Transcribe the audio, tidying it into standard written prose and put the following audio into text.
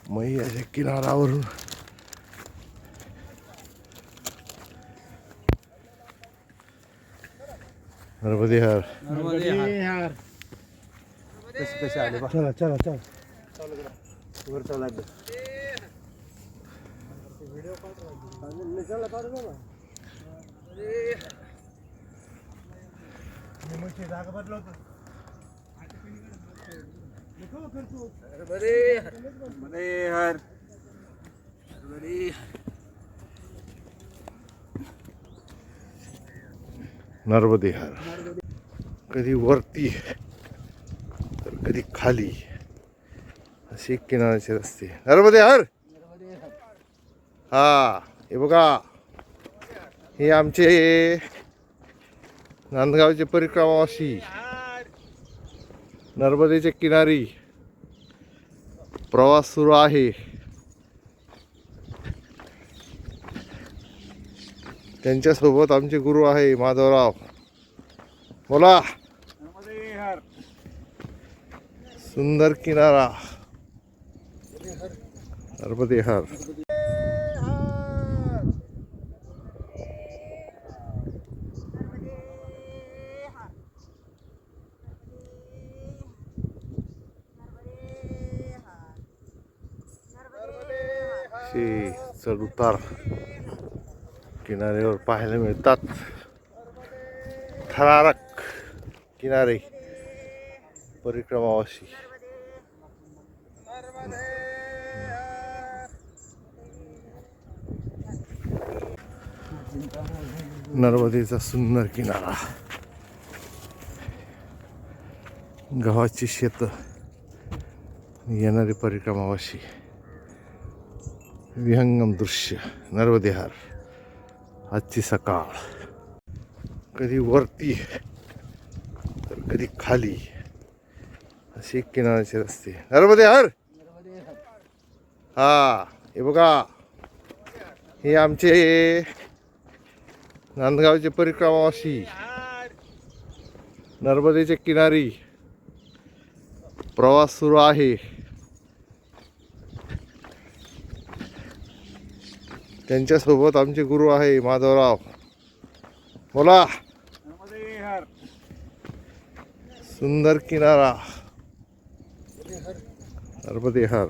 मैयाच्या किनाऱ्यावरून नर्मदे हर. कसे आले बा. चला चला चला. वर चला. जागा बदलवतो. नर्मदे हर. कधी वरती तर कधी खाली असे किनाऱ्याचे रस्ते. नर्मदे हर. हा हे बघा, हे आमचे नांदगावचे परिक्रमावासी नर्मदेच्या किनारी प्रवास सुरू आहे. त्यांच्यासोबत आमचे गुरु आहे माधवराव. बोला. सुंदर किनारा. नर्मदे हर. चढ उतार किनाऱ्यावर पाहायला मिळतात. थरारक किनारे परिक्रमावासी. नर्मदेचा सुंदर किनारा. गव्हाची शेत, येणारे परिक्रमावासी. विहंगम दृश्य. नर्मदे हर. आजची सकाळ कधी वरती तर कधी खाली असे किनाऱ्याचे रस्ते. नर्मदे हर. हा हे बघा, हे आमचे नांदगावचे परिक्रमावासी नर्मदेच्या किनारी प्रवास सुरू आहे. त्यांच्यासोबत आमचे गुरु आहे माधवराव. बोला. सुंदर किनारा. नर्मदे हर.